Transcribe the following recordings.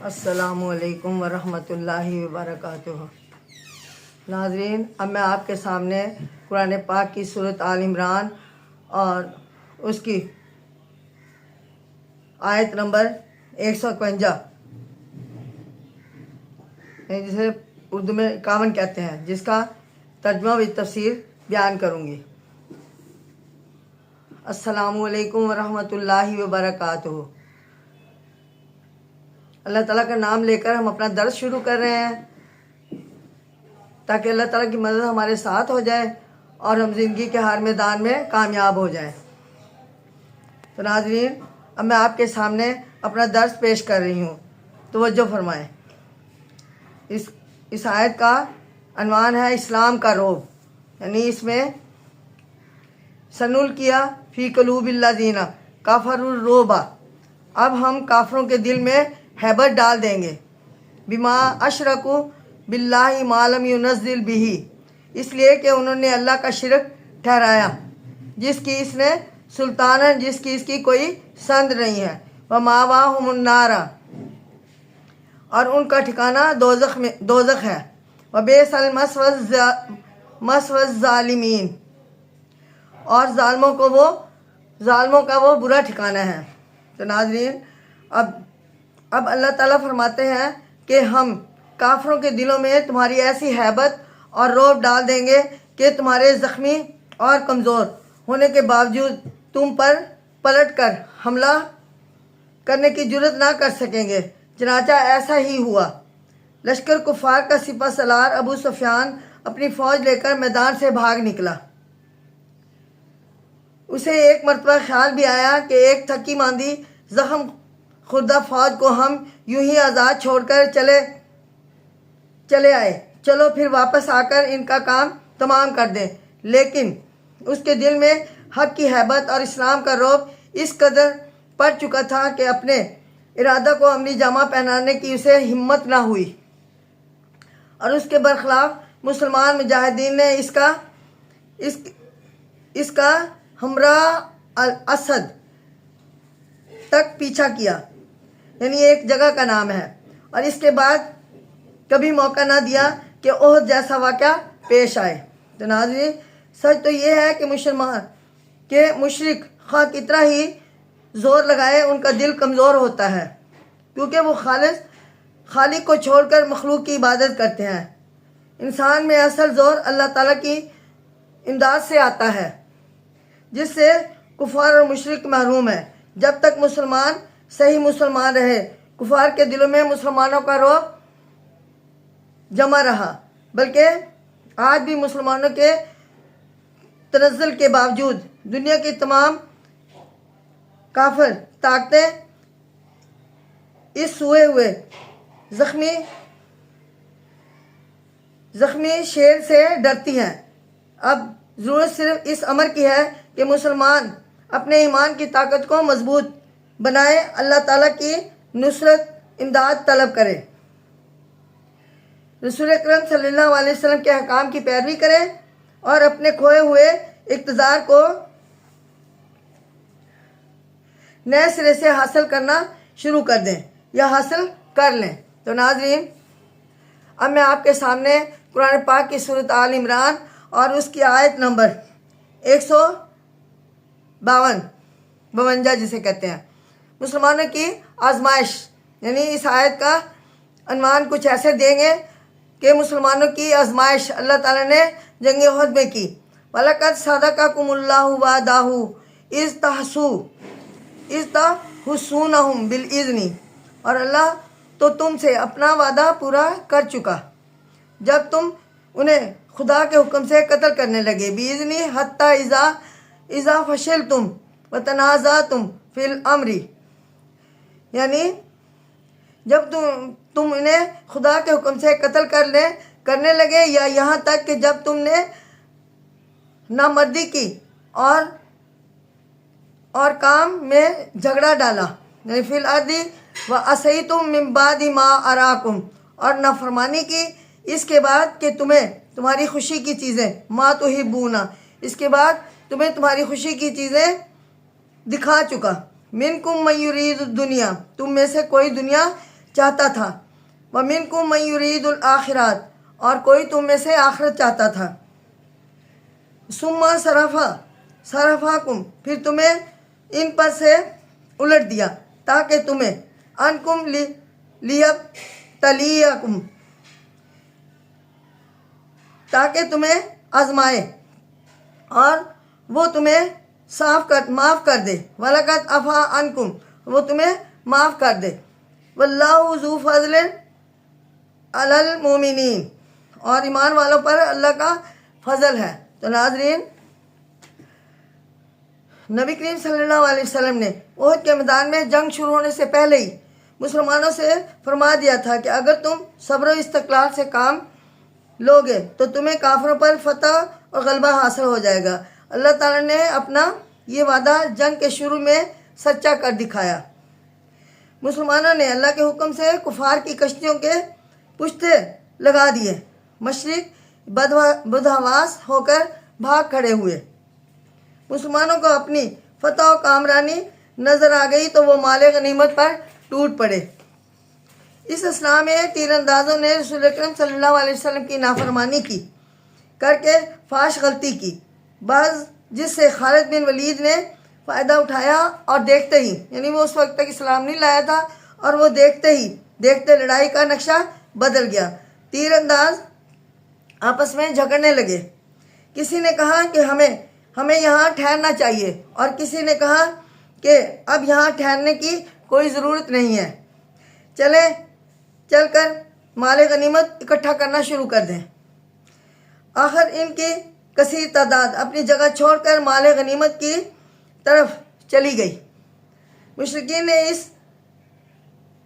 السلام علیکم ورحمۃ اللہ وبرکاتہ۔ ناظرین، اب میں آپ کے سامنے قرآن پاک کی سورۃ آل عمران اور اس کی آیت نمبر 151 جسے اردو میں 51 کہتے ہیں، جس کا ترجمہ و تفسیر بیان کروں گی۔ السلام علیکم ورحمۃ اللہ وبرکاتہ۔ اللہ تعالیٰ کا نام لے کر ہم اپنا درس شروع کر رہے ہیں تاکہ اللہ تعالیٰ کی مدد ہمارے ساتھ ہو جائے اور ہم زندگی کے ہر میدان میں کامیاب ہو جائیں۔ تو ناظرین، اب میں آپ کے سامنے اپنا درس پیش کر رہی ہوں، توجہ فرمائیں۔ اس آیت کا عنوان ہے اسلام کا رعب، یعنی اس میں سنلقی فی قلوب الذین کفروا الرعب، اب ہم کافروں کے دل میں ہیبت ڈال دیں گے، بما اشرکوا باللہ ما لم ینزل بہ، اس لیے کہ انہوں نے اللہ کا شرک ٹھہرایا جس کی اس نے سلطان ہے، جس کی اس کی کوئی سند نہیں ہے۔ ومأواہم النار، اور ان کا ٹھکانہ دوزخ ہے۔ وبئس المثوى الظالمین، اور ظالموں کا وہ برا ٹھکانہ ہے۔ تو ناظرین، اب اللہ تعالیٰ فرماتے ہیں کہ ہم کافروں کے دلوں میں تمہاری ایسی ہیبت اور رعب ڈال دیں گے کہ تمہارے زخمی اور کمزور ہونے کے باوجود تم پر پلٹ کر حملہ کرنے کی جرت نہ کر سکیں گے۔ چنانچہ ایسا ہی ہوا۔ لشکر کفار کا سپہ سالار ابو سفیان اپنی فوج لے کر میدان سے بھاگ نکلا۔ اسے ایک مرتبہ خیال بھی آیا کہ ایک تھکی ماندی زخم خوردہ فوج کو ہم یوں ہی آزاد چھوڑ کر چلے آئے، چلو پھر واپس آ کر ان کا کام تمام کر دیں۔ لیکن اس کے دل میں حق کی ہیبت اور اسلام کا رعب اس قدر پڑ چکا تھا کہ اپنے ارادہ کو عملی جامہ پہنانے کی اسے ہمت نہ ہوئی، اور اس کے برخلاف مسلمان مجاہدین نے اس کا ہمراہ الاسد تک پیچھا کیا، یعنی ایک جگہ کا نام ہے، اور اس کے بعد کبھی موقع نہ دیا کہ احد جیسا واقعہ پیش آئے۔ تو ناظرین، سچ تو یہ ہے کہ مشرک خواہ کتنا ہی زور لگائے ان کا دل کمزور ہوتا ہے، کیونکہ وہ خالق کو چھوڑ کر مخلوق کی عبادت کرتے ہیں۔ انسان میں اصل زور اللہ تعالیٰ کی امداد سے آتا ہے، جس سے کفار اور مشرک محروم ہے۔ جب تک مسلمان صحیح مسلمان رہے، کفار کے دلوں میں مسلمانوں کا رعب جمع رہا، بلکہ آج بھی مسلمانوں کے تنزل کے باوجود دنیا کی تمام کافر طاقتیں اس سوئے ہوئے زخمی شیر سے ڈرتی ہیں۔ اب ضرورت صرف اس امر کی ہے کہ مسلمان اپنے ایمان کی طاقت کو مضبوط بنائے، اللہ تعالیٰ کی نصرت امداد طلب کرے، رسول اکرم صلی اللہ علیہ وسلم کے احکام کی پیروی کرے، اور اپنے کھوئے ہوئے اقتدار کو نئے سرے سے حاصل کرنا شروع کر دیں یا حاصل کر لیں۔ تو ناظرین، اب میں آپ کے سامنے قرآن پاک کی سورۃ آل عمران اور اس کی آیت نمبر 152 جسے کہتے ہیں، مسلمانوں کی آزمائش، یعنی اس آیت کا عنوان کچھ ایسے دیں گے کہ مسلمانوں کی آزمائش اللہ تعالیٰ نے جنگ احد میں کی۔ وَلَقَدْ صَدَقَكُمُ اللَّهُ وَعْدَهُ إِذْ تَحُسُّونَهُمْ بِالْإِذْنِ، اور اللہ تو تم سے اپنا وعدہ پورا کر چکا جب تم انہیں خدا کے حکم سے قتل کرنے لگے، بِإِذْنِ حَتَّى إِذَا فَشِلْتُمْ وَتَنَازَعْتُمْ فِي الْأَمْرِ، یعنی جب تم انہیں خدا کے حکم سے قتل کرنے لگے، یا یہاں تک کہ جب تم نے نامردی کی اور کام میں جھگڑا ڈالا، یعنی فی الارض وعصیتم من بعد ما اراکم، اور نافرمانی کی اس کے بعد کہ تمہیں تمہاری خوشی کی چیزیں، ما تحبون، اس کے بعد تمہیں تمہاری خوشی کی چیزیں دکھا چکا، منکم من یرید الدنیا، تم میں سے کوئی دنیا چاہتا تھا، وَمِنْكُمْ مَنْ يُرِيدُ الْآخِرَةَ، اور کوئی تم میں سے آخرت چاہتا تھا، ثُمَّ صَرَفَكُمْ، پھر تمہیں ان پر سے الٹ دیا تاکہ تمہیں انکم لیبتلیکم، تاکہ تمہیں آزمائے اور وہ تمہیں معاف کر دے، وَلَقَدْ عَفَا عَنْکُمْ، وہ تمہیں معاف کر دے، وَاللَّهُ ذُو فَضْلٍ عَلَى الْمُؤْمِنِينَ، اور ایمان والوں پر اللہ کا فضل ہے۔ تو ناظرین، نبی کریم صلی اللہ علیہ وسلم نے احد کے میدان میں جنگ شروع ہونے سے پہلے ہی مسلمانوں سے فرما دیا تھا کہ اگر تم صبر و استقلال سے کام لوگے تو تمہیں کافروں پر فتح اور غلبہ حاصل ہو جائے گا۔ اللہ تعالیٰ نے اپنا یہ وعدہ جنگ کے شروع میں سچا کر دکھایا۔ مسلمانوں نے اللہ کے حکم سے کفار کی کشتیوں کے پشتے لگا دیے، مشرق بدحواس ہو کر بھاگ کھڑے ہوئے۔ مسلمانوں کو اپنی فتح و کامرانی نظر آ گئی تو وہ مال غنیمت پر ٹوٹ پڑے۔ اس اثناء میں تیر اندازوں نے رسول اکرم صلی اللہ علیہ وسلم کی نافرمانی کی کر کے فاحش غلطی کی، بعض جس سے خالد بن ولید نے فائدہ اٹھایا اور دیکھتے ہی، یعنی وہ اس وقت تک اسلام نہیں لایا تھا، اور وہ دیکھتے لڑائی کا نقشہ بدل گیا۔ تیر انداز آپس میں جھگڑنے لگے، کسی نے کہا کہ ہمیں یہاں ٹھہرنا چاہیے، اور کسی نے کہا کہ اب یہاں ٹھہرنے کی کوئی ضرورت نہیں ہے، چل کر مال غنیمت اکٹھا کرنا شروع کر دیں۔ آخر ان کی کثیر تعداد اپنی جگہ چھوڑ کر مال غنیمت کی طرف چلی گئی۔ مشرکین نے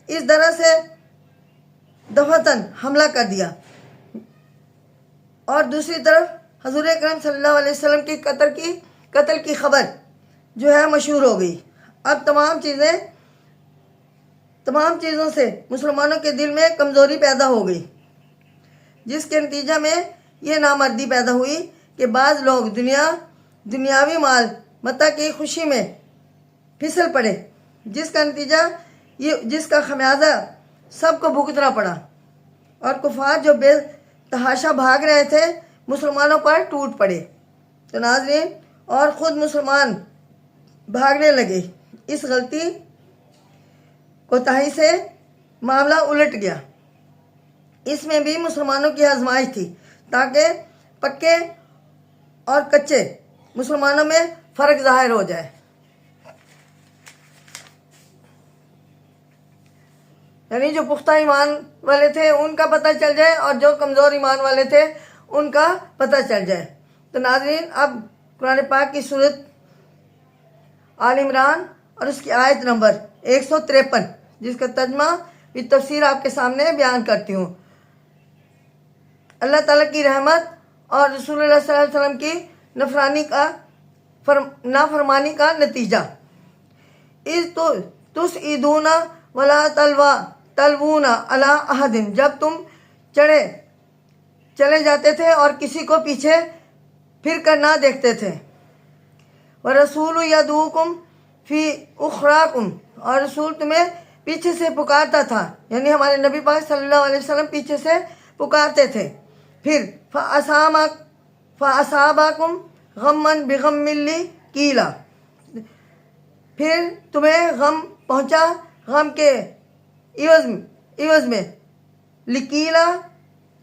اس طرح سے دفعتاً حملہ کر دیا، اور دوسری طرف حضور اکرم صلی اللہ علیہ وسلم کی قتل کی خبر جو ہے مشہور ہو گئی۔ اب تمام چیزوں سے مسلمانوں کے دل میں کمزوری پیدا ہو گئی، جس کے نتیجہ میں یہ نامردی پیدا ہوئی کہ بعض لوگ دنیاوی مال متاع کی خوشی میں پھسل پڑے، جس کا خمیازہ سب کو بھگتنا پڑا، اور کفار جو بے تحاشا بھاگ رہے تھے مسلمانوں پر ٹوٹ پڑے۔ تو ناظرین، اور خود مسلمان بھاگنے لگے۔ اس غلطی کوتاہی سے معاملہ الٹ گیا۔ اس میں بھی مسلمانوں کی آزمائش تھی تاکہ پکے اور کچے مسلمانوں میں فرق ظاہر ہو جائے۔ یعنی جو پختہ ایمان والے تھے ان کا پتہ چل جائے، اور جو کمزور ایمان والے تھے ان کا پتہ چل جائے۔ تو ناظرین، اب قرآن پاک کی سورت آل عمران اور اس کی آیت نمبر 153، جس کا ترجمہ بھی تفسیر آپ کے سامنے بیان کرتی ہوں۔ اللہ تعالیٰ کی رحمت اور رسول اللہ صلی اللہ علیہ وسلم کی نافرمانی کا نتیجہ۔ اِذْ تُسْعِدُونَ وَلَا تَلْوُونَ عَلَىٰ أَحَدٍ، جب تم چلے جاتے تھے اور کسی کو پیچھے پھر کر نہ دیکھتے تھے۔ وَرَسُولُ يَدْعُوكُمْ فِي أُخْرَاكُمْ، اور رسول تمہیں پیچھے سے پکارتا تھا، یعنی ہمارے نبی پاک صلی اللہ علیہ وسلم پیچھے سے پکارتے تھے۔ پھر فَأَصَابَكُمْ غَمًّا بِغَمٍّ لِّقِيلَ، پھر تمہیں غم پہنچا غم کے عوض میں، لِّقِيلَ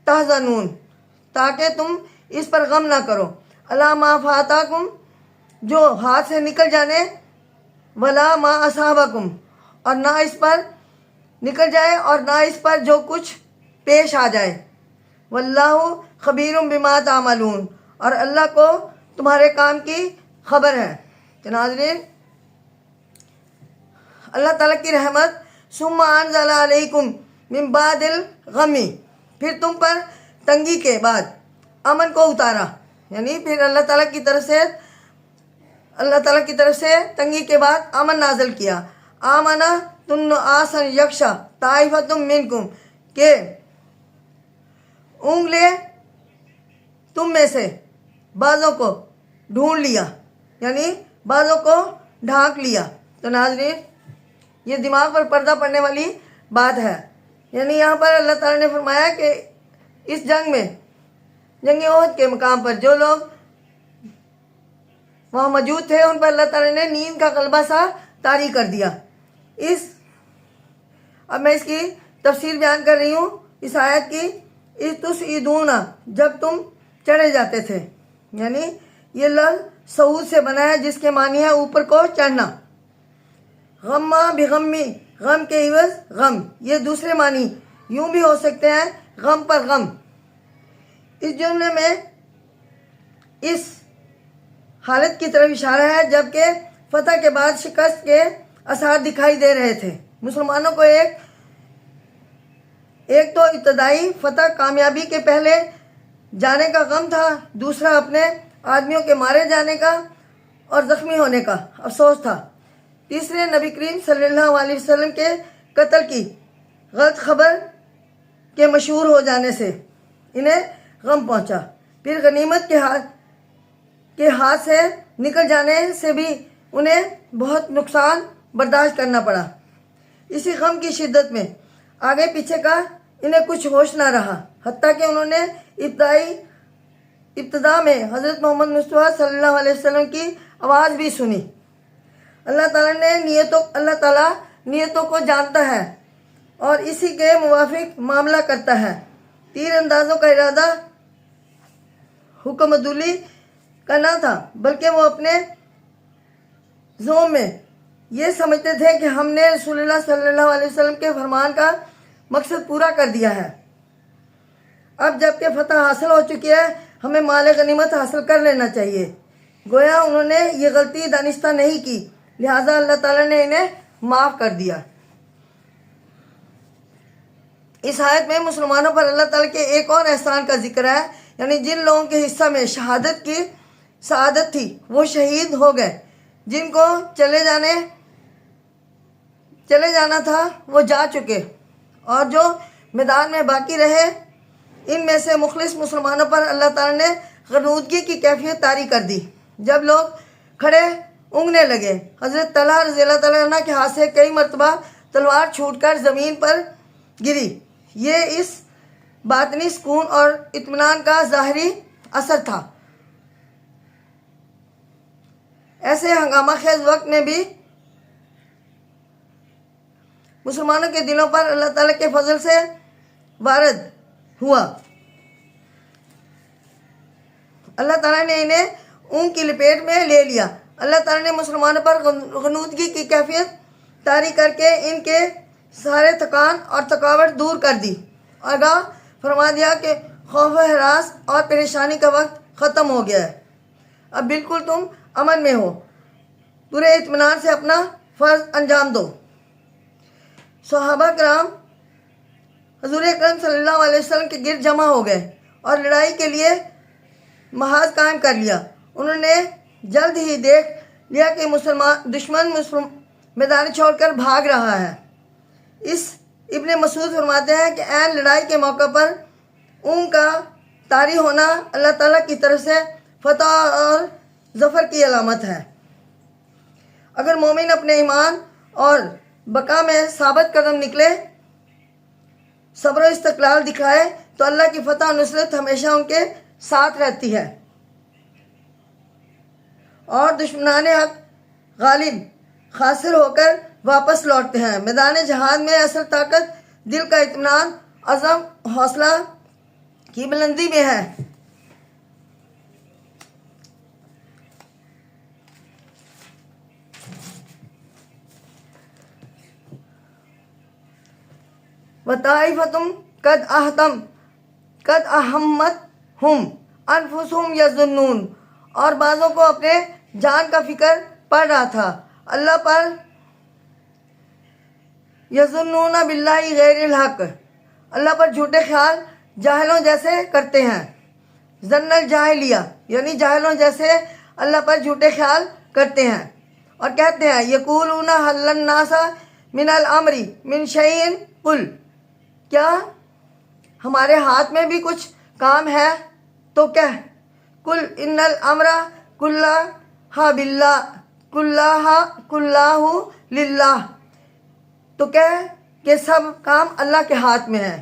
تَحْزَنُونَ، تاکہ تم اس پر غم نہ کرو، عَلَىٰ مَا فَاتَكُمْ، جو ہاتھ سے نکل جانے، وَلَا مَا أَصَابَكُمْ، اور نہ اس پر نکل جائے اور نہ اس پر جو کچھ پیش آ جائے، وَاللَّهُ خَبِيرٌ بِمَا تَعْمَلُونَ، اور اللہ کو تمہارے کام کی خبر ہے۔ تو ناظرین، اللہ تعالیٰ کی رحمت، ثُمَّ أَنزَلَ عَلَيْكُمْ مِن بَعْدِ الْغَمِّ، پھر تم پر تنگی کے بعد امن کو اتارا، یعنی پھر اللہ تعالیٰ کی طرف سے تنگی کے بعد امن نازل کیا۔ آمنہ تن آسن یکشا طائفتم منکم، کہ اونگ لے تم میں سے بعضوں کو ڈھونڈ لیا، یعنی بعضوں کو ڈھانک لیا۔ تو ناظرین، یہ دماغ پر پردہ پڑنے والی بات ہے۔ یعنی یہاں پر اللہ تعالیٰ نے فرمایا کہ اس جنگ میں، جنگ احد کے مقام پر جو لوگ وہاں موجود تھے ان پر اللہ تعالیٰ نے نیند کا غلبہ سا طاری کر دیا۔ اب میں اس کی تفسیر بیان کر رہی ہوں اس آیت کی۔ اس تسعدون، جب تم چڑھے جاتے تھے، یعنی یہ لفظ صعود سے بنا ہے جس کے معنی ہے اوپر کو چڑھنا۔ غمہ بغمی، غم کے عوض غم، یہ دوسرے معنی یوں بھی ہو سکتے ہیں، غم پر غم۔ اس جملے میں اس حالت کی طرف اشارہ ہے جبکہ فتح کے بعد شکست کے آثار دکھائی دے رہے تھے۔ مسلمانوں کو ایک تو ابتدائی فتح کامیابی کے پہلے جانے کا غم تھا، دوسرا اپنے آدمیوں کے مارے جانے کا اور زخمی ہونے کا افسوس تھا، تیسرے نبی کریم صلی اللہ علیہ وسلم کے قتل کی غلط خبر کے مشہور ہو جانے سے انہیں غم پہنچا، پھر غنیمت کے ہاتھ سے نکل جانے سے بھی انہیں بہت نقصان برداشت کرنا پڑا۔ اسی غم کی شدت میں آگے پیچھے کا انہیں کچھ ہوش نہ رہا، حتیٰ کہ انہوں نے ابتدا میں حضرت محمد مصطفیٰ صلی اللہ علیہ وسلم کی آواز بھی سنی۔ اللہ تعالیٰ نیتوں کو جانتا ہے اور اسی کے موافق معاملہ کرتا ہے۔ تیر اندازوں کا ارادہ حکم عدولی کا نہ تھا، بلکہ وہ اپنے ذوم میں یہ سمجھتے تھے کہ ہم نے رسول اللہ صلی اللہ علیہ وسلم کے فرمان کا مقصد پورا کر دیا ہے، اب جب کہ فتح حاصل ہو چکی ہے ہمیں مال غنیمت حاصل کر لینا چاہیے۔ گویا انہوں نے یہ غلطی دانستہ نہیں کی، لہٰذا اللہ تعالیٰ نے انہیں معاف کر دیا۔ اس آیت میں مسلمانوں پر اللہ تعالیٰ کے ایک اور احسان کا ذکر ہے، یعنی جن لوگوں کے حصہ میں شہادت کی سعادت تھی وہ شہید ہو گئے، جن کو چلے جانا تھا وہ جا چکے، اور جو میدان میں باقی رہے ان میں سے مخلص مسلمانوں پر اللہ تعالیٰ نے غنودگی کی کیفیت طاری کر دی۔ جب لوگ کھڑے اونگنے لگے، حضرت طلحہ رضی اللہ تعالیٰ عنہ کے ہاتھ سے کئی مرتبہ تلوار چھوٹ کر زمین پر گری۔ یہ اس باطنی سکون اور اطمینان کا ظاہری اثر تھا۔ ایسے ہنگامہ خیز وقت میں بھی مسلمانوں کے دلوں پر اللہ تعالیٰ کے فضل سے وارد ہوا۔ اللہ تعالیٰ نے انہیں اونگ کی لپیٹ میں لے لیا۔ اللہ تعالیٰ نے مسلمانوں پر غنودگی کی کیفیت طاری کر کے ان کے سارے تھکان اور تھکاوٹ دور کر دی، آگاہ فرما دیا کہ خوف و ہراس اور پریشانی کا وقت ختم ہو گیا ہے، اب بالکل تم امن میں ہو، پورے اطمینان سے اپنا فرض انجام دو۔ صحابہ کرام حضور اکرم صلی اللہ علیہ وسلم کے گرد جمع ہو گئے اور لڑائی کے لیے محاذ قائم کر لیا۔ انہوں نے جلد ہی دیکھ لیا کہ دشمن میدان چھوڑ کر بھاگ رہا ہے۔ اس ابن مسعود فرماتے ہیں کہ عین لڑائی کے موقع پر اونگ کا طاری ہونا اللہ تعالیٰ کی طرف سے فتح اور ظفر کی علامت ہے۔ اگر مومن اپنے ایمان اور بقا میں ثابت قدم نکلے، صبر و استقلال دکھائے تو اللہ کی فتح و نصرت ہمیشہ ان کے ساتھ رہتی ہے اور دشمنان حق غالب خاسر ہو کر واپس لوٹتے ہیں۔ میدان جہاد میں اصل طاقت دل کا اطمینان، عزم، حوصلہ کی بلندی میں ہے۔ وَطَائِفَةٌ قَدْ أَهَمَّتْهُمْ أَنفُسُهُمْ يَظُنُّونَ، اور بعضوں کو اپنے جان کا فکر پڑ رہا تھا، اللہ پر یظنون باللہ غیر الحق، اللہ پر جھوٹے خیال جاہلوں جیسے کرتے ہیں۔ ظن الجاہلیہ، یعنی جاہلوں جیسے اللہ پر جھوٹے خیال کرتے ہیں اور کہتے ہیں یقولون هل الناس من الامر من شیء قل، کیا ہمارے ہاتھ میں بھی کچھ کام ہے تو کہہ، قل ان الامر کلہ للہ، تو کہہ کہ سب کام اللہ کے ہاتھ میں ہے۔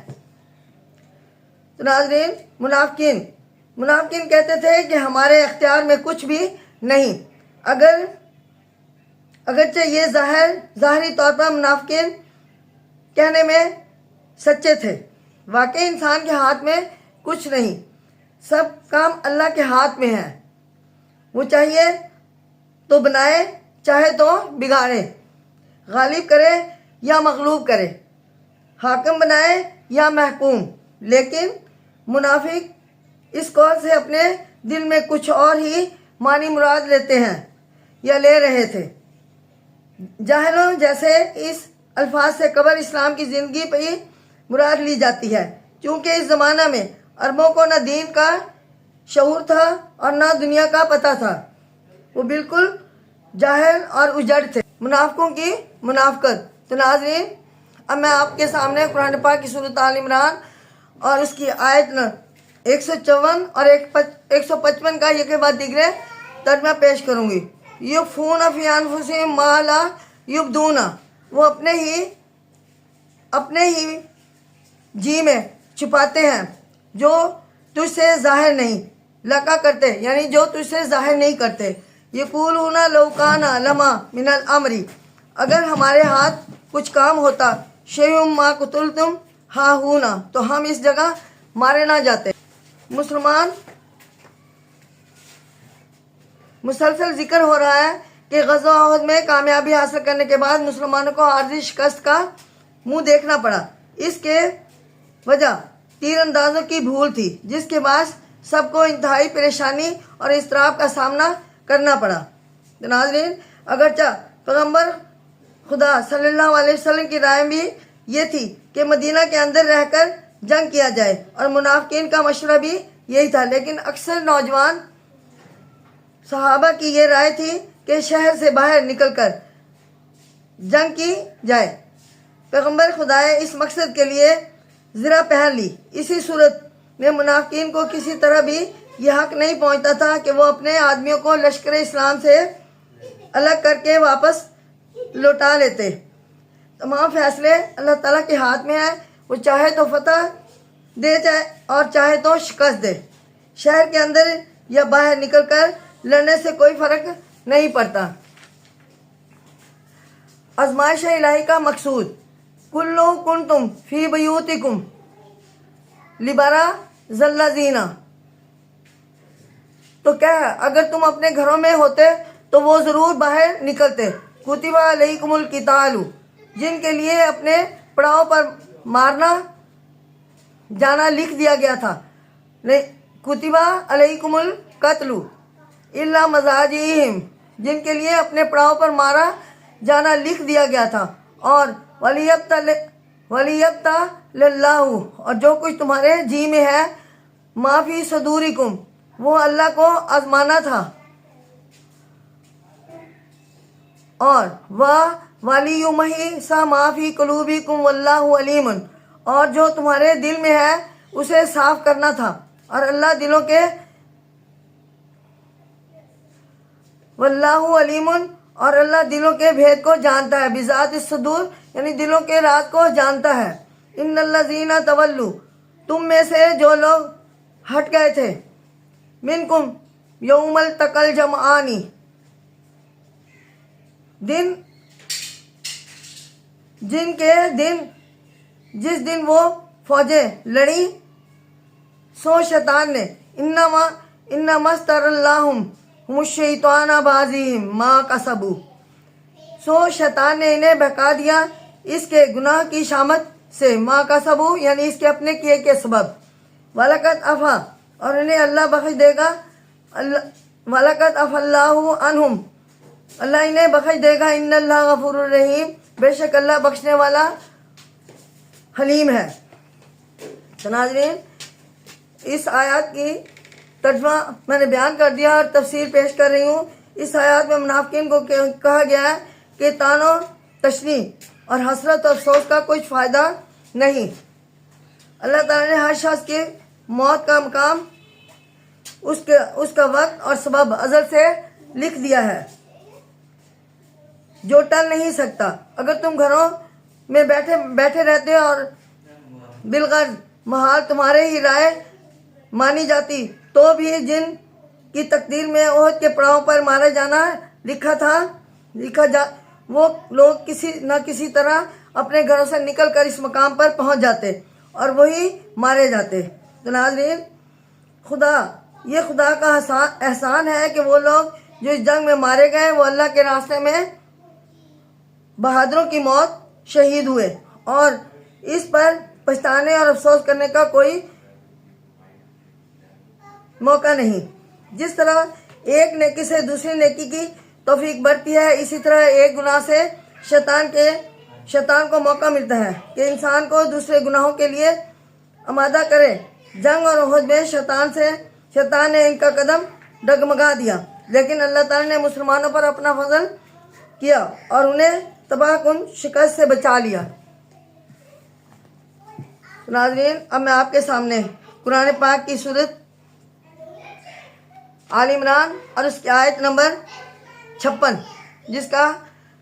تو ناظرین، منافقین کہتے تھے کہ ہمارے اختیار میں کچھ بھی نہیں۔ اگرچہ یہ ظاہری طور پر منافقین کہنے میں سچے تھے، واقعی انسان کے ہاتھ میں کچھ نہیں، سب کام اللہ کے ہاتھ میں ہے۔ وہ چاہیے تو بنائے، چاہے تو بگاڑے، غالب کرے یا مغلوب کرے، حاکم بنائے یا محکوم۔ لیکن منافق اس قول سے اپنے دل میں کچھ اور ہی معنی مراد لیتے ہیں یا لے رہے تھے۔ جاہلوں جیسے اس الفاظ سے قبل اسلام کی زندگی پہ ہی مراد لی جاتی ہے، چونکہ اس زمانہ میں عربوں کو نہ دین کا شعور تھا اور نہ دنیا کا پتہ تھا، وہ بالکل جاہل اور اجڑ تھے۔ منافقوں کی منافقت۔ تو ناظرین، اب میں آپ کے سامنے قرآن پاک کی سورۃ آل عمران اور اس کی آیت 154 اور 155 کا یہ کے بعد دیگرے ترجمہ پیش کروں گی۔ یخفون فی انفسہم ما لا یبدون، وہ اپنے ہی جی میں چھپاتے ہیں جو تجھ سے ظاہر نہیں لکا کرتے، یعنی جو تجھ سے ظاہر نہیں کرتے۔ یقولون لو کان لنا من الامر، اگر ہمارے ہاتھ کچھ کام ہوتا، شیء ما قتلتم ہاہونا، تو ہم اس جگہ مارے نہ جاتے۔ مسلسل ذکر ہو رہا ہے کہ غزوہ احد میں کامیابی حاصل کرنے کے بعد مسلمانوں کو عارضی شکست کا منہ دیکھنا پڑا۔ اس کے وجہ تیر اندازوں کی بھول تھی، جس کے باعث سب کو انتہائی پریشانی اور اضطراب کا سامنا کرنا پڑا۔ ناظرین، اگرچہ پیغمبر خدا صلی اللہ علیہ وسلم کی رائے بھی یہ تھی کہ مدینہ کے اندر رہ کر جنگ کیا جائے اور منافقین کا مشورہ بھی یہی تھا، لیکن اکثر نوجوان صحابہ کی یہ رائے تھی کہ شہر سے باہر نکل کر جنگ کی جائے۔ پیغمبر خدا اس مقصد کے لیے زرہ پہن لی۔ اسی صورت میں منافقین کو کسی طرح بھی یہ حق نہیں پہنچتا تھا کہ وہ اپنے آدمیوں کو لشکر اسلام سے الگ کر کے واپس لوٹا لیتے۔ تمام فیصلے اللہ تعالیٰ کے ہاتھ میں ہیں، وہ چاہے تو فتح دے اور چاہے تو شکست دے۔ شہر کے اندر یا باہر نکل کر لڑنے سے کوئی فرق نہیں پڑتا۔ آزمائش الہی کا مقصود۔ کلو کنتم فی بیوتکم لبرا ذلذینہ، تو کیا ہے، اگر تم اپنے گھروں میں ہوتے تو وہ ضرور باہر نکلتے۔ کتب علیکم القتال، جن کے لیے اپنے پڑاؤ پر مارنا جانا لکھ دیا گیا تھا۔ کتب علیکم القتل الا مضاجعہم، جن کے لیے اپنے پڑاؤ پر مارا جانا لکھ دیا گیا تھا۔ اور وَلِيَبْتَلِ اللَّهُ، اور جو کچھ تمہارے جی میں ہے، مَا فِي صُدُورِكُمْ، وہ اللہ کو آزمانا تھا۔ اور وَلِيُمَحِّصَ مَا فِي قُلُوبِكُمْ وَاللَّهُ عَلِيمٌ، اور جو تمہارے دل میں ہے اسے صاف کرنا تھا، اور اللہ دلوں کے واللہ علیم، اور اللہ دلوں کے بھید کو جانتا ہے۔ بذات الصدور، یعنی دلوں کے راز کو جانتا ہے۔ ان الذین تولوا، تم میں سے جو لوگ ہٹ گئے تھے، منکم یوم التقى الجمعان، جس دن وہ فوجیں لڑیں، سو شیطان نے انما استرلاہم ہم الشیطان بازیہم ما کسبوا، سو شیطان نے انہیں بہکا دیا اس کے گناہ کی شامت سے، ما کسبوا یعنی اس کے اپنے کیے کے سبب۔ وَلَقَدْ عَفَا، اور انہیں اللہ بخش دے گا، وَلَقَدْ عَفَا اللَّهُ عَنْهُمْ، اللہ انہیں بخش دے گا، ان اللہ غفور الرحیم، بے شک اللہ بخشنے والا حلیم ہے۔ تو ناظرین، اس آیات کی ترجمہ میں نے بیان کر دیا اور تفسیر پیش کر رہی ہوں۔ اس آیات میں منافقین کو کہا گیا ہے کہ طعن و تشنیع اور حسرت و افسوس کا کچھ فائدہ نہیں۔ اللہ تعالیٰ نے ہر شخص کی موت کا مقام، اس کا وقت اور سبب ازل سے لکھ دیا ہے، جو ٹل نہیں سکتا۔ اگر تم گھروں میں بیٹھے رہتے اور بالغرض محال تمہارے ہی رائے مانی جاتی تو بھی جن کی تقدیر میں عہد کے پڑاؤ پر مارا جانا وہ لوگ کسی نہ کسی طرح اپنے گھروں سے نکل کر اس مقام پر پہنچ جاتے اور وہی مارے جاتے۔ تو ناظرین، یہ خدا کا احسان ہے کہ وہ لوگ جو اس جنگ میں مارے گئے وہ اللہ کے راستے میں بہادروں کی موت شہید ہوئے، اور اس پر پچھتانے اور افسوس کرنے کا کوئی موقع نہیں۔ جس طرح ایک نیکی سے دوسری نیکی کی توفیق بڑھتی ہے، اسی طرح ایک گناہ سے شیطان کو موقع ملتا ہے کہ انسان کو دوسرے گناہوں کے لیے آمادہ کرے۔ جنگ اور عہد میں شیطان نے ان کا قدم ڈگمگا دیا، لیکن اللہ تعالیٰ نے مسلمانوں پر اپنا فضل کیا اور انہیں تباہ کن شکست سے بچا لیا۔ ناظرین، اب میں آپ کے سامنے قرآن پاک کی سورت آل عمران اور اس کی آیت نمبر 56 جس کا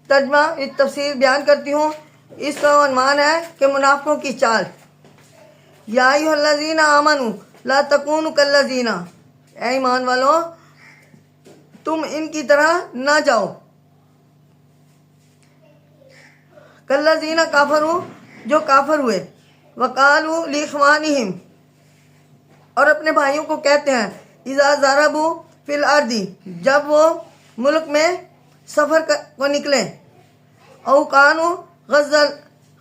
ترجمہ تفسیر بیان کرتی ہوں۔ اس کا عنوان ہے کہ منافقوں کی چال۔ یا ایھا الذین آمنوا لا تکونوا کالذین، اے ایمان والو تم ان کی طرح نہ جاؤ، کالذین کفروا جو کافر ہوئے، وقالوا لاخوانہم اور اپنے بھائیوں کو کہتے ہیں، اذا ضربوا فی الارض جب وہ ملک میں سفر کو نکلیں، او کانوا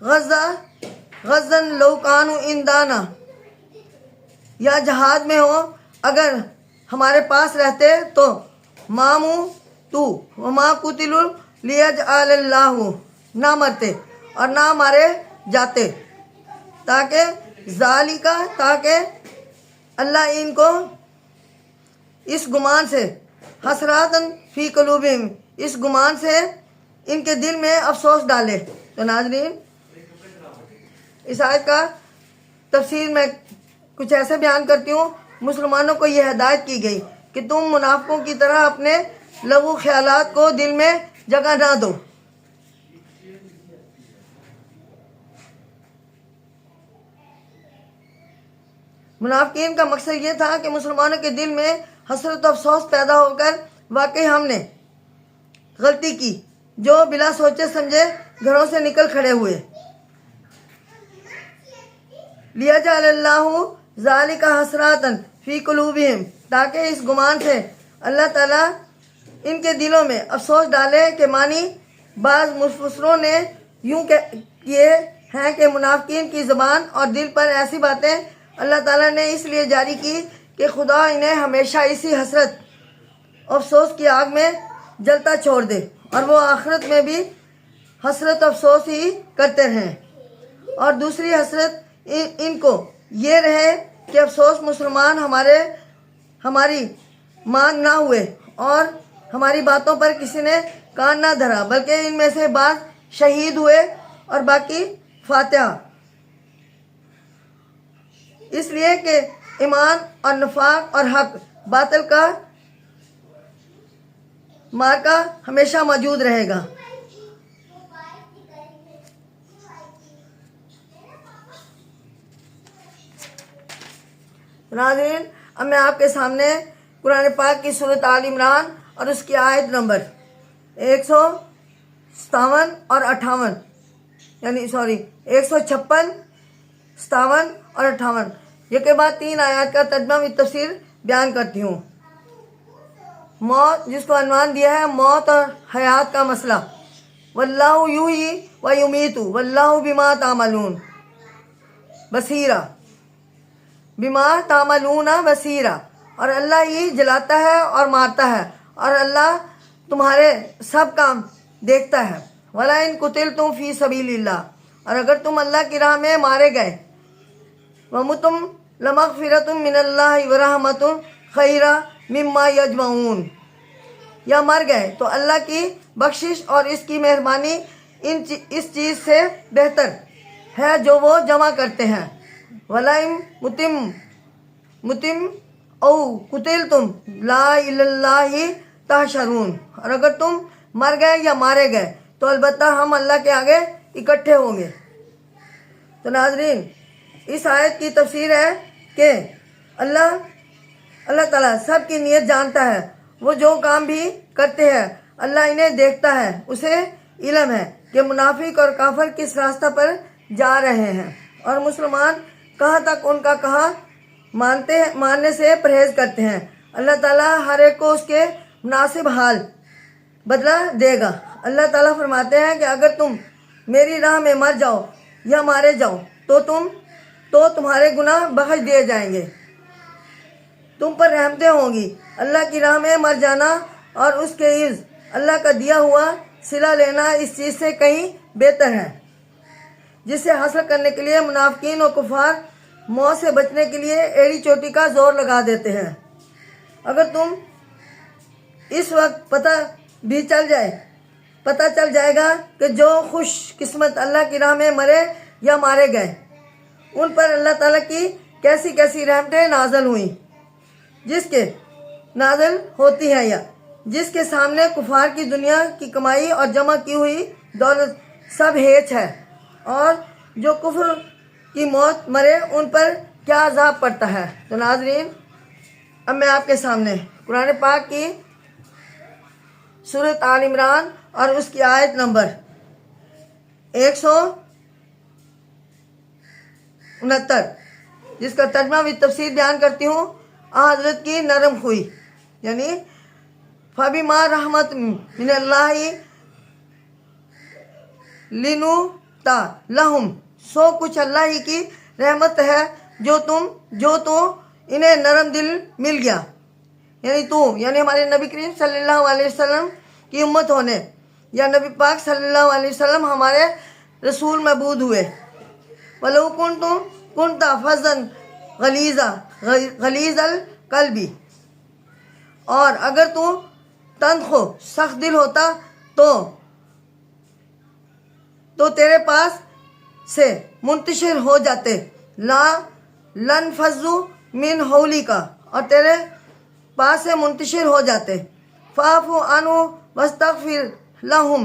غزا لو کانوا عندنا یا جہاد میں ہو اگر ہمارے پاس رہتے تو مامو تو وما قتلوا لیجعل اللہ نہ مرتے اور نہ مارے جاتے، تاکہ اللہ ان کو اس گمان سے حسراتن فی قلوبہم اس گمان سے ان کے دل میں افسوس ڈالے۔ تو ناظرین، اس آیت کا تفسیر میں کچھ ایسے بیان کرتی ہوں۔ مسلمانوں کو یہ ہدایت کی گئی کہ تم منافقوں کی طرح اپنے لغو خیالات کو دل میں جگہ نہ دو۔ منافقین کا مقصد یہ تھا کہ مسلمانوں کے دل میں حسرت و افسوس پیدا ہو کر واقعی ہم نے غلطی کی، جو بلا سوچے سمجھے گھروں سے نکل کھڑے ہوئے۔ لیجعل اللہ ذالک حسراتن فی قلوبہم تاکہ اس گمان سے اللہ تعالیٰ ان کے دلوں میں افسوس ڈالے کہ مانی بعض مفسروں نے یوں کیے ہیں کہ منافقین کی زبان اور دل پر ایسی باتیں اللہ تعالیٰ نے اس لیے جاری کی کہ خدا انہیں ہمیشہ اسی حسرت افسوس کی آگ میں جلتا چھوڑ دے اور وہ آخرت میں بھی حسرت افسوس ہی کرتے رہیں۔ اور دوسری حسرت ان کو یہ رہے کہ افسوس مسلمان ہماری مانگ نہ ہوئے اور ہماری باتوں پر کسی نے کان نہ دھرا، بلکہ ان میں سے بعض شہید ہوئے اور باقی فاتحہ، اس لیے کہ ایمان اور نفاق اور حق باطل کا مارکا ہمیشہ موجود رہے گا۔ ناظرین، اب میں آپ کے سامنے قرآن پاک کی سورت آل عمران اور اس کی آیت نمبر 157 اور 58 156 57 اور 58 یہ کے بعد 3 آیات کا ترجمہ و تفسیر بیان کرتی ہوں۔ موت، جس کو عنوان دیا ہے موت اور حیات کا مسئلہ۔ واللہ یحیی و یمیت واللہ بما تعملون بصیرا، بما تعملون بصیرا، اور اللہ ہی جلاتا ہے اور مارتا ہے اور اللہ تمہارے سب کام دیکھتا ہے۔ وَلَئِن قُتِلْتُمْ فِي سَبِيلِ اللَّهِ، اور اگر تم اللہ کی راہ میں مارے گئے، وَمُتُمْ لَمَغْفِرَةٌ مِّنَ اللَّهِ وَرَحْمَةٌ خَيْرٌ مِّمَّا يَجْمَعُونَ، یا مر گئے تو اللہ کی بخشش اور اس کی مہربانی اس چیز سے بہتر ہے جو وہ جمع کرتے ہیں۔ وَلَئِن مُتِمْ او قُتِلْتُمْ لَا إِلَى اللَّهِ تَحْشَرُونَ، اور اگر تم مر گئے یا مارے گئے تو البتہ ہم اللہ کے آگے اکٹھے ہوں گے۔ تو ناظرین، اس آیت کی تفسیر ہے کہ اللہ تعالیٰ سب کی نیت جانتا ہے، وہ جو کام بھی کرتے ہیں اللہ انہیں دیکھتا ہے، اسے علم ہے کہ منافق اور کافر کس راستہ پر جا رہے ہیں، اور مسلمان کہاں تک ان کا کہا ماننے سے پرہیز کرتے ہیں۔ اللہ تعالیٰ ہر ایک کو اس کے مناسب حال بدلہ دے گا۔ اللہ تعالیٰ فرماتے ہیں کہ اگر تم میری راہ میں مر جاؤ یا مارے جاؤ تو تمہارے گناہ بخش دیے جائیں گے، تم پر رحمتیں ہوں گی۔ اللہ کی راہ میں مر جانا اور اس کے عوض اللہ کا دیا ہوا صلہ لینا اس چیز سے کہیں بہتر ہے، جسے حاصل کرنے کے لیے منافقین و کفار موت سے بچنے کے لیے ایڑی چوٹی کا زور لگا دیتے ہیں۔ اگر تم اس وقت پتہ چل جائے گا کہ جو خوش قسمت اللہ کی راہ میں مرے یا مارے گئے، ان پر اللہ تعالیٰ کی کیسی کیسی رحمتیں نازل ہوئیں، نازل ہوتی ہیں، یا جس کے سامنے کفار کی دنیا کی کمائی اور جمع کی ہوئی دولت سب ہیچ ہے، اور جو کفر کی موت مرے ان پر کیا عذاب پڑتا ہے۔ تو ناظرین، اب میں آپ کے سامنے قرآن پاک کی سورۃ آل عمران اور اس کی آیت نمبر 169 جس کا ترجمہ و تفسیر بیان کرتی ہوں۔ حضرت کی نرم خوئی، یعنی فَبِمَا رَحْمَةٍ مِّنَ اللَّهِ لِنُتَ لَهُمْ، سو کچھ اللہ ہی کی رحمت ہے جو تو انہیں نرم دل مل گیا، یعنی ہمارے نبی کریم صلی اللہ علیہ وسلم کی امت ہونے، یا نبی پاک صلی اللہ علیہ وسلم ہمارے رسول مبعوث ہوئے۔ وَلَوْ كُنْتَ فَظًّا غَلِيظَ الْقَلْبِ، اور اگر تو تنخو سخت دل ہوتا تو تیرے پاس سے منتشر ہو جاتے، لَانفَضُّوا مِنْ حَوْلِكَ، اور تیرے پاس سے منتشر ہو جاتے۔ فَاعْفُ عَنْهُمْ وَاسْتَغْفِرْ لَهُمْ،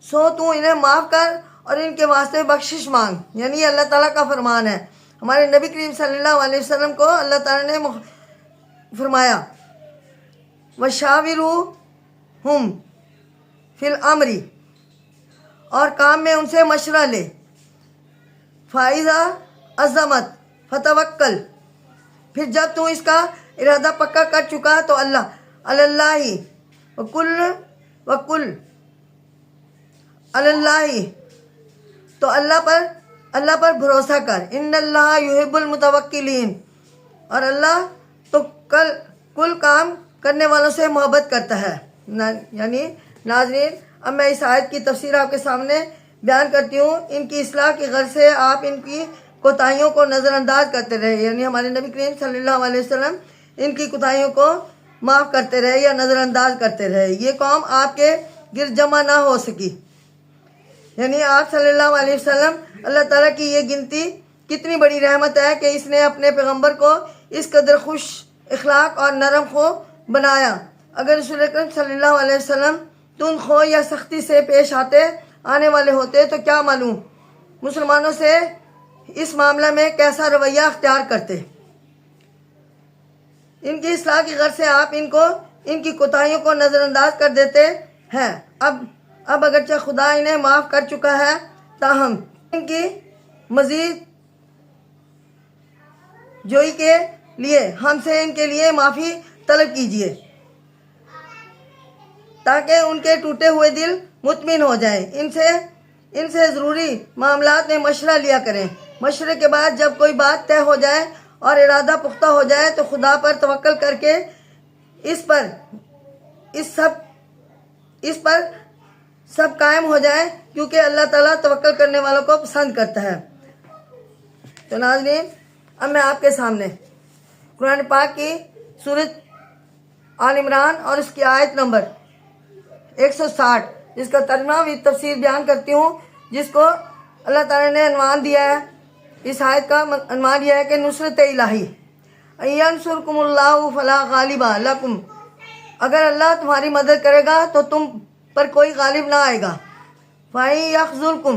سو تو انہیں معاف کر اور ان کے واسطے بخشش مانگ، یعنی یہ اللہ تعالیٰ کا فرمان ہے۔ ہمارے نبی کریم صلی اللہ علیہ وسلم کو اللہ تعالیٰ نے فرمایا وَشَاوِرُهُمْ فِي الْأَمْرِ، اور کام میں ان سے مشورہ لے۔ فَإِذَا عَزَمْتَ فَتَوَكَّلْ، پھر جب تو اس کا ارادہ پکا کر چکا تو اللہ تو اللہ پر بھروسہ کر۔ ان اللہ یحب المتوکلین، اور اللہ تو کل کام کرنے والوں سے محبت کرتا ہے۔ یعنی ناظرین، اب میں اس آیت کی تفسیر آپ کے سامنے بیان کرتی ہوں۔ ان کی اصلاح کی غرض سے آپ ان کی کوتاہیوں کو نظر انداز کرتے رہے، یعنی ہمارے نبی کریم صلی اللہ علیہ وسلم ان کی کوتاہیوں کو معاف کرتے رہے یا نظر انداز کرتے رہے۔ یہ قوم آپ کے گرد جمع نہ ہو سکی، یعنی آپ صلی اللہ علیہ وسلم، اللہ تعالیٰ کی یہ گنتی کتنی بڑی رحمت ہے کہ اس نے اپنے پیغمبر کو اس قدر خوش اخلاق اور نرم خو بنایا۔ اگر رسول اکرم صلی اللہ علیہ وسلم تند خو یا سختی سے پیش آنے والے ہوتے تو کیا معلوم مسلمانوں سے اس معاملہ میں کیسا رویہ اختیار کرتے۔ ان کی اصلاح کی غرض سے آپ ان کی کوتاہیوں کو نظر انداز کر دیتے ہیں۔ اب اگرچہ خدا انہیں معاف کر چکا ہے، تاہم ان کی مزید جوئی کے لیے ہم سے ان کے لیے معافی طلب کیجیے، تاکہ ان کے ٹوٹے ہوئے دل مطمئن ہو جائیں۔ ان سے ضروری معاملات میں مشورہ لیا کریں۔ مشورے کے بعد جب کوئی بات طے ہو جائے اور ارادہ پختہ ہو جائے تو خدا پر توکل کر کے اس پر سب قائم ہو جائے، کیونکہ اللہ تعالیٰ توکل کرنے والوں کو پسند کرتا ہے۔ تو ناظرین، اب میں آپ کے سامنے قرآن پاک کی سورۃ آل عمران اور اس کی آیت نمبر 160 جس کا ترجمہ و تفسیر بیان کرتی ہوں، جس کو اللہ تعالیٰ نے عنوان دیا ہے، اس آیت کا عنوان یہ ہے کہ نصرت الہی۔ اَيَنْصُرْكُمُ اللَّهُ فَلَا غَالِبَ لَكُمْ، اگر اللہ تمہاری مدد کرے گا تو تم پر کوئی غالب نہ آئے گا۔ فَإِن يَخْذُلْكُمْ